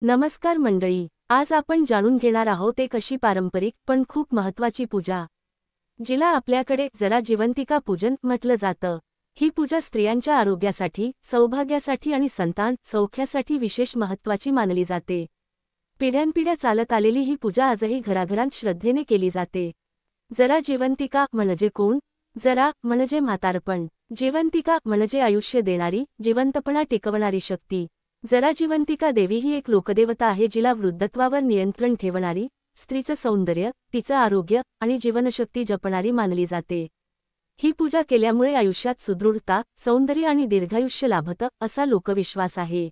नमस्कार मंडळी, आज आपण जाणून घेणार आहोत एक अशी पारंपरिक पण खूप महत्त्वाची पूजा जिला आपल्याकडे जरा जिवंतिका पूजन म्हटलं जातं। ही पूजा स्त्रियांच्या आरोग्यासाठी, सौभाग्यासाठी आणि संतान सौख्यासाठी विशेष महत्त्वाची मानली जाते। पिढ्यानपिढ्या चालत आलेली ही पूजा आजही घराघरांत श्रद्धेने केली जाते। जरा जिवंतिका म्हणजे कोण? जरा म्हणजे म्हातारपण। जिवंतिका म्हणजे आयुष्य देणारी, जिवंतपणा टिकवणारी शक्ती। जरा जिवंतिका देवी ही एक लोकदेवता आहे जिला वृद्धत्वावर नियंत्रण ठेवणारी, स्त्रीचं सौंदर्य, तिचं आरोग्य आणि जीवनशक्ती जपणारी मानली जाते। ही पूजा केल्यामुळे आयुष्यात सुदृढता, सौंदर्य आणि दीर्घायुष्य लाभतं असा लोकविश्वास आहे।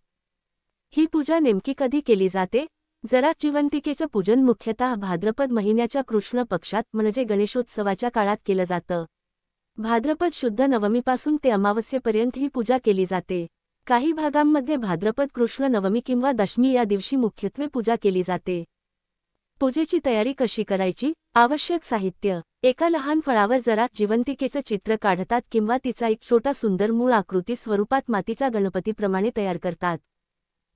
ही पूजा नेमकी कधी केली जाते? जरा जिवंतिकेचं पूजन मुख्यतः भाद्रपद महिन्याच्या कृष्ण पक्षात म्हणजे गणेशोत्सवाच्या काळात केलं जातं। भाद्रपद शुद्ध नवमीपासून ते अमावस्येपर्यंत ही पूजा केली जाते। काही भागांमध्ये भाद्रपद कृष्ण नवमी किंवा दशमी या दिवशी मुख्यत्वे पूजा केली जाते। पूजेची तयारी कशी करायची? आवश्यक साहित्य: एका लहान फळावर जरा जिवंतिकेचं चित्र काढतात किंवा तिचा एक छोटा सुंदर मूळ आकृती स्वरूपात मातीचा गणपतीप्रमाणे तयार करतात।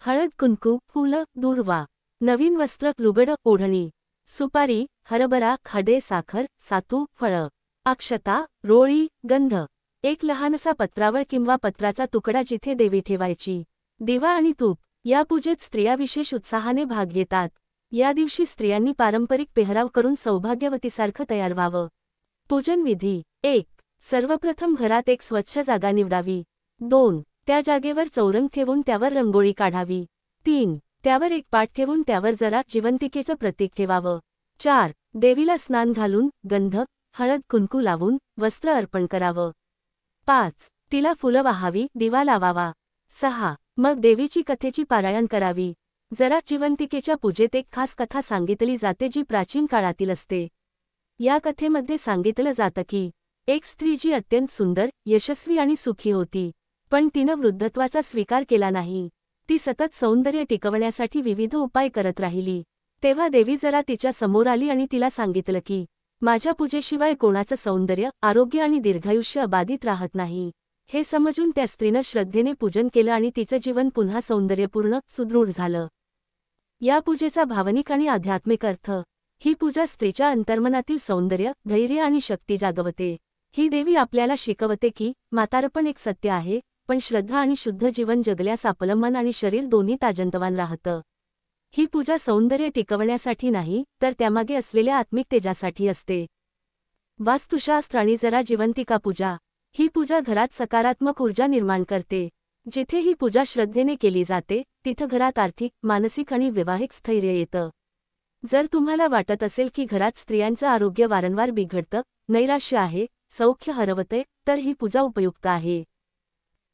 हळद, कुंकू, फुलं, दूर्वा, नवीन वस्त्र, लुगडं, ओढणी, सुपारी, हरभरा, खडे, साखर, सातू, फळं, अक्षता, रोळी, गंध, एक लहानसा पत्रावळ किंवा पत्राचा तुकडा जिथे देवी ठेवायची, दिवा आणि तूप। या पूजेत स्त्रिया विशेष उत्साहाने भाग घेतात। या दिवशी स्त्रियांनी पारंपरिक पेहराव करून सौभाग्यवतीसारखं तयार व्हावं। पूजन विधी: 1. सर्वप्रथम घरात एक स्वच्छ जागा निवडावी। 2. त्या जागेवर चौरंग ठेवून त्यावर रंगोळी काढावी। 3. त्यावर एक पाट ठेवून त्यावर जरा जिवंतिकेचं प्रतीक ठेवावं। 4. देवीला स्नान घालून, गंध, हळद, कुंकू लावून, वस्त्र अर्पण करावं। 5. तिला फुलं वाहावी, दिवा लावावा। 6. मग देवीची कथेची पारायण करावी। जरा जिवंतिकेच्या पूजेत एक खास कथा सांगितली जाते जी प्राचीन काळातील असते। या कथेमध्ये सांगितलं जातं की एक स्त्री जी अत्यंत सुंदर, यशस्वी आणि सुखी होती, पण तिनं वृद्धत्वाचा स्वीकार केला नाही। ती सतत सौंदर्य टिकवण्यासाठी विविध उपाय करत राहिली। तेव्हा देवी जरा तिच्या समोर आली आणि तिला सांगितलं की माझ्या पूजेशिवाय कोणाचं सौंदर्य, आरोग्य आणि दीर्घायुष्य अबाधित राहत नाही। हे समजून त्या स्त्रीनं श्रद्धेने पूजन केलं आणि तिचं जीवन पुन्हा सौंदर्यपूर्ण, सुदृढ झालं। या पूजेचा भावनिक आणि आध्यात्मिक अर्थ: ही पूजा स्त्रीच्या अंतर्मनातील सौंदर्य, धैर्य आणि शक्ती जागवते। ही देवी आपल्याला शिकवते की म्हातारपण एक सत्य आहे, पण श्रद्धा आणि शुद्ध जीवन जगल्यास आपलं मन आणि शरीर दोन्ही ताजंतवान राहतं। ही पूजा सौंदर्य टिकवण्यासाठी नाही, तर त्यामागे असलेल्या आत्मिक तेजासाठी असते। वास्तुशास्त्र आणि जरा जिवंतिका पूजा: ही पूजा घरात सकारात्मक ऊर्जा निर्माण करते। जिथे ही पूजा श्रद्धेने केली जाते, तिथं घरात आर्थिक, मानसिक आणि वैवाहिक स्थैर्य येतं। जर तुम्हाला वाटत असेल की घरात स्त्रियांचं आरोग्य वारंवार बिघडतं, नैराश्य आहे, सौख्य हरवतंय, तर ही पूजा उपयुक्त आहे।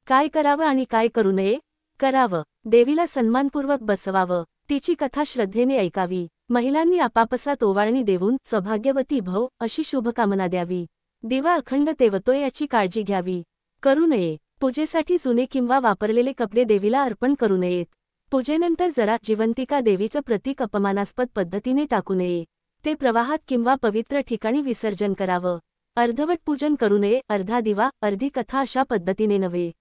काय करावं आणि काय करू नये? करावं: देवीला सन्मानपूर्वक बसवावं, तिची कथा श्रद्धेने ऐकावी, महिलांनी आपापसात ओवाळणी देऊन सौभाग्यवती भव अशी शुभकामना द्यावी, दिवा अखंड तेवतोय याची काळजी घ्यावी। करू नये: पूजेसाठी जुने किंवा वापरलेले कपडे देवीला अर्पण करू नयेत। पूजेनंतर जरा जिवंतिका देवीचं प्रतीक अपमानास्पद पद्धतीने टाकू नये, ते प्रवाहात किंवा पवित्र ठिकाणी विसर्जन करावं। अर्धवट पूजन करू नये: अर्धा दिवा, अर्धी कथा अशा पद्धतीने नव्हे।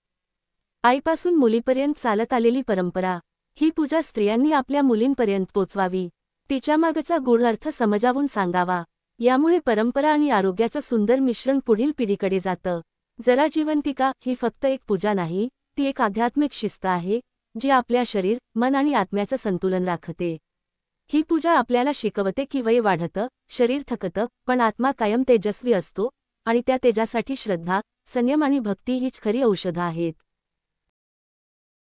आईपासून मुलीपर्यंत चालत आलेली परंपरा: ही पूजा स्त्रियांनी आपल्या मुलींपर्यंत पोचवावी, तिच्यामागचा गूढ अर्थ समजावून सांगावा। यामुळे परंपरा आणि आरोग्याचं सुंदर मिश्रण पुढील पिढीकडे जातं। जरा जिवंतिका ही फक्त एक पूजा नाही, ती एक आध्यात्मिक शिस्त आहे, जी आपल्या शरीर, मन आणि आत्म्याचं संतुलन राखते। ही पूजा आपल्याला शिकवते की वय वाढतं, शरीर थकतं, पण आत्मा कायम तेजस्वी असतो आणि त्या तेजासाठी श्रद्धा, संयम आणि भक्ती हीच खरी औषधं आहेत।